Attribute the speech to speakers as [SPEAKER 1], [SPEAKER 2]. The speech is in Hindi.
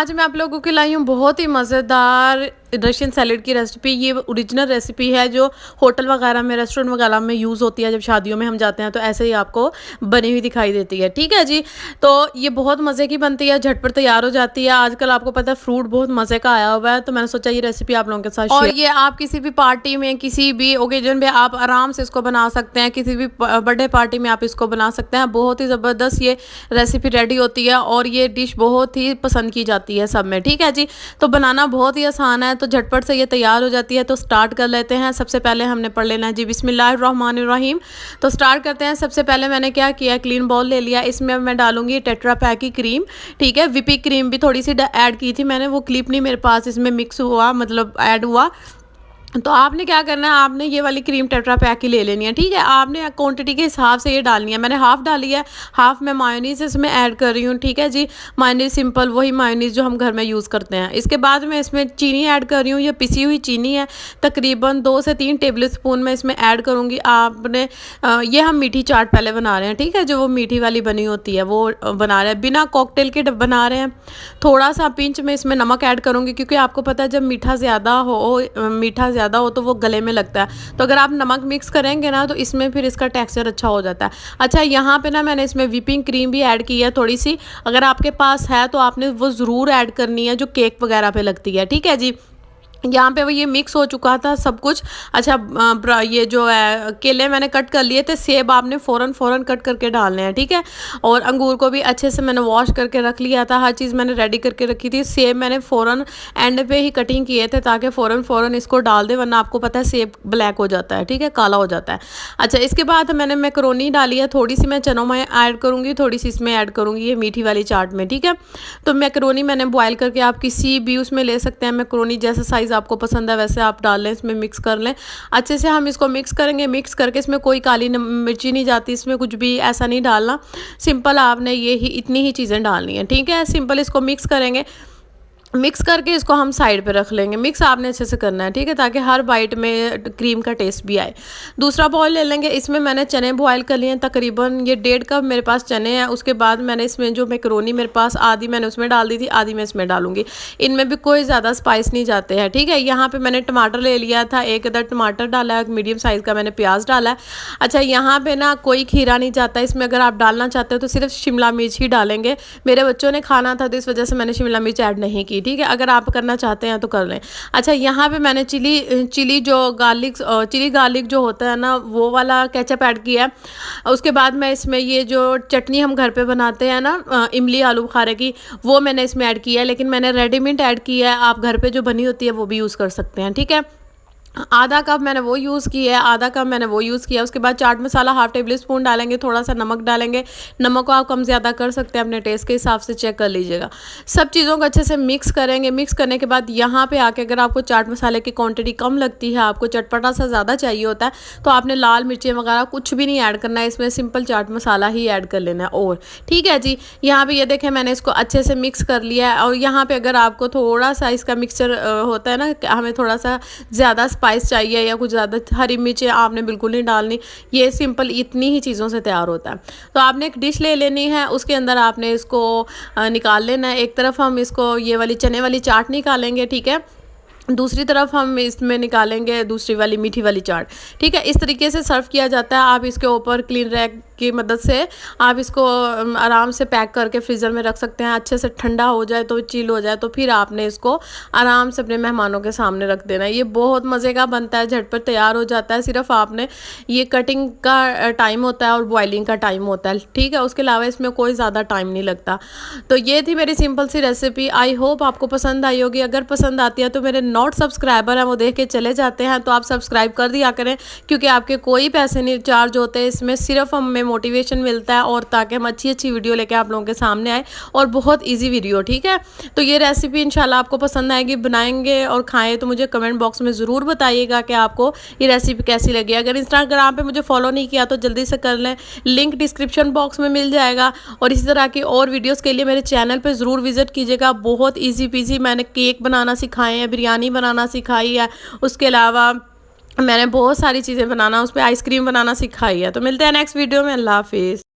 [SPEAKER 1] आज मैं आप लोगों के लाई हूँ बहुत ही मज़ेदार रशियन सैलेड की रेसिपी। ये ओरिजिनल रेसिपी है जो होटल वगैरह में, रेस्टोरेंट वगैरह में यूज़ होती है। जब शादियों में हम जाते हैं तो ऐसे ही आपको बनी हुई दिखाई देती है। ठीक है जी, तो ये बहुत मज़े की बनती है, झटपट तैयार हो जाती है। आजकल आपको पता है फ्रूट बहुत मज़े का आया हुआ है, तो मैंने सोचा ये रेसिपी आप लोगों के साथ और ये आप किसी भी पार्टी में, किसी भी ओकेजन पे आप आराम से इसको बना सकते हैं। किसी भी बर्थडे पार्टी में आप इसको बना सकते हैं। बहुत ही ज़बरदस्त ये रेसिपी रेडी होती है और ये डिश बहुत ही पसंद की जाती है सब में। ठीक है जी, तो बनाना बहुत ही आसान है, तो झटपट से ये तैयार हो जाती है। तो स्टार्ट कर लेते हैं। सबसे पहले हमने पढ़ लेना है जी बिस्मिल्लाहिर्रहमानिर्रहीम। तो स्टार्ट करते हैं। सबसे पहले मैंने क्या किया, क्लीन बाउल ले लिया। इसमें मैं डालूंगी टेट्रा पैक की क्रीम। ठीक है, विपी क्रीम भी थोड़ी सी ऐड की थी मैंने, वो क्लिप नहीं मेरे पास इसमें मिक्स हुआ, मतलब ऐड हुआ। तो आपने क्या करना है, आपने ये वाली क्रीम टेट्रा पैक की ले लेनी है। ठीक है, आपने क्वांटिटी के हिसाब से ये डालनी है। मैंने हाफ़ डाली है, हाफ़ मैं मायोनीज़ इसमें ऐड कर रही हूँ। ठीक है जी, मायोनीज़ सिंपल वही मायोनीज़ जो हम घर में यूज़ करते हैं। इसके बाद मैं इसमें चीनी ऐड कर रही हूँ। ये पिसी हुई चीनी है, तकरीबन 2 से 3 टेबल स्पून मैं इसमें ऐड करूँगी। आपने ये हम मीठी चाट पहले बना रहे हैं। ठीक है, जो वो मीठी वाली बनी होती है वो बना रहे हैं, बिना कॉकटेल के बना रहे हैं। थोड़ा सा पिंच में इसमें नमक ऐड करूँगी, क्योंकि आपको पता है जब मीठा ज़्यादा हो तो वो गले में लगता है। तो अगर आप नमक मिक्स करेंगे ना तो इसमें फिर इसका टेक्सचर अच्छा हो जाता है। अच्छा, यहाँ पे ना मैंने इसमें व्हिपिंग क्रीम भी ऐड की है थोड़ी सी। अगर आपके पास है तो आपने वो ज़रूर ऐड करनी है, जो केक वगैरह पे लगती है। ठीक है जी, यहाँ पे वो ये मिक्स हो चुका था सब कुछ। अच्छा, ये जो है केले मैंने कट कर लिए थे, सेब आपने फ़ौरन कट करके डालने हैं। ठीक है, और अंगूर को भी अच्छे से मैंने वॉश करके रख लिया था। हर चीज़ मैंने रेडी करके रखी थी। सेब मैंने फ़ौरन एंड पे ही कटिंग किए थे, ताकि फ़ौरन इसको डाल दे, वरना आपको पता है सेब ब्लैक हो जाता है। ठीक है, काला हो जाता है। अच्छा, इसके बाद मैंने मैकरोनी डाली है। थोड़ी सी मैं चनों में ऐड करूँगी, थोड़ी सी इसमें ऐड करूँगी ये मीठी वाली चाट में। ठीक है, तो मैकरोनी मैंने बॉयल करके, आप किसी भी उसमें ले सकते हैं मैकरोनी, जैसा साइज़ आपको पसंद है वैसे आप डाल लें। इसमें मिक्स कर लें अच्छे से। हम इसको मिक्स करेंगे। मिक्स करके इसमें कोई काली मिर्ची नहीं जाती, इसमें कुछ भी ऐसा नहीं डालना। सिंपल आपने ये ही इतनी ही चीज़ें डालनी है। ठीक है, सिंपल इसको मिक्स करेंगे। मिक्स करके इसको हम साइड पे रख लेंगे। मिक्स आपने अच्छे से करना है। ठीक है, ताकि हर बाइट में क्रीम का टेस्ट भी आए। दूसरा बाउल ले लेंगे। इसमें मैंने चने बॉयल कर लिए हैं, तकरीबन ये 1.5 कप मेरे पास चने हैं। उसके बाद मैंने इसमें जो मैकरोनी मेरे पास आधी मैंने उसमें डाल दी थी, आधी मैं इसमें डालूंगी। इनमें भी कोई ज़्यादा स्पाइस नहीं जाते हैं। ठीक है, यहाँ पर मैंने टमाटर ले लिया था, एक अदर टमाटर डाला है, मीडियम साइज़ का मैंने प्याज डाला है। अच्छा, यहाँ पर ना कोई खीरा नहीं जाता इसमें। अगर आप डालना चाहते हो तो सिर्फ शिमला मिर्च ही डालेंगे। मेरे बच्चों ने खाना था तो इस वजह से मैंने शिमला मिर्च ऐड नहीं की। ठीक है, अगर आप करना चाहते हैं तो कर लें। अच्छा, यहाँ पे मैंने चिली गार्लिक जो होता है ना, वो वाला केचप ऐड किया है। उसके बाद मैं इसमें ये जो चटनी हम घर पे बनाते हैं ना, इमली आलू बुखारे की, वो मैंने इसमें ऐड किया है। लेकिन मैंने रेडीमेड ऐड किया है, आप घर पे जो बनी होती है वो भी यूज़ कर सकते हैं। ठीक है, आधा कप मैंने वो यूज़ किया है, आधा कप मैंने वो यूज़ किया। उसके बाद chaat masala half table spoon डालेंगे, थोड़ा सा नमक डालेंगे। नमक को आप कम ज़्यादा कर सकते हैं, अपने टेस्ट के हिसाब से चेक कर लीजिएगा। सब चीज़ों को अच्छे से मिक्स करेंगे। मिक्स करने के बाद यहाँ पे आके अगर आपको चाट मसाले की क्वांटिटी कम लगती है, आपको चटपटा सा ज़्यादा चाहिए होता है, तो आपने लाल मिर्चें वगैरह कुछ भी नहीं ऐड करना है इसमें, सिंपल चाट मसाला ही ऐड कर लेना है। और ठीक है जी, यहाँ पर ये देखें मैंने इसको अच्छे से मिक्स कर लिया है। और यहाँ पर अगर आपको थोड़ा सा इसका मिक्सचर होता है ना, हमें थोड़ा सा ज़्यादा स्पाइस चाहिए या कुछ ज़्यादा, हरी मिर्चें आपने बिल्कुल नहीं डालनी। ये सिंपल इतनी ही चीज़ों से तैयार होता है। तो आपने एक डिश ले लेनी है, उसके अंदर आपने इसको निकाल लेना है। एक तरफ हम इसको ये वाली चने वाली चाट निकालेंगे। ठीक है, दूसरी तरफ हम इसमें निकालेंगे दूसरी वाली मीठी वाली चाट। ठीक है, इस तरीके से सर्व किया जाता है। आप इसके ऊपर क्लीन रैक की मदद से आप इसको आराम से पैक करके फ्रीज़र में रख सकते हैं। अच्छे से ठंडा हो जाए तो, चिल हो जाए तो फिर आपने इसको आराम से अपने मेहमानों के सामने रख देना है। ये बहुत मज़े का बनता है, झटपट तैयार हो जाता है। सिर्फ आपने ये कटिंग का टाइम होता है और बॉइलिंग का टाइम होता है। ठीक है, उसके अलावा इसमें कोई ज़्यादा टाइम नहीं लगता। तो ये थी मेरी सिंपल सी रेसिपी। आई होप आपको पसंद आई होगी। अगर पसंद आती है तो मेरे नॉट सब्सक्राइबर हैं वो देख के चले जाते हैं, तो आप सब्सक्राइब कर दिया करें, क्योंकि आपके कोई पैसे नहीं चार्ज होते। इसमें सिर्फ हमें मोटिवेशन मिलता है, और ताकि हम अच्छी अच्छी वीडियो लेके आप लोगों के सामने आए, और बहुत इजी वीडियो। ठीक है, तो ये रेसिपी इंशाल्लाह आपको पसंद आएगी। बनाएंगे और खाएं तो मुझे कमेंट बॉक्स में ज़रूर बताइएगा कि आपको ये रेसिपी कैसी लगी। अगर इंस्टाग्राम पे मुझे फॉलो नहीं किया तो जल्दी से कर लें, लिंक डिस्क्रिप्शन बॉक्स में मिल जाएगा। और इसी तरह की और वीडियोज़ के लिए मेरे चैनल पर ज़रूर विज़िट कीजिएगा। बहुत ईजी पीजी मैंने केक बनाना सिखाए हैं, बिरयानी बनाना सिखाई है, उसके अलावा मैंने बहुत सारी चीज़ें बनाना, उस पर आइसक्रीम बनाना सिखाई है। तो मिलते हैं नेक्स्ट वीडियो में। अल्लाह हाफिज़।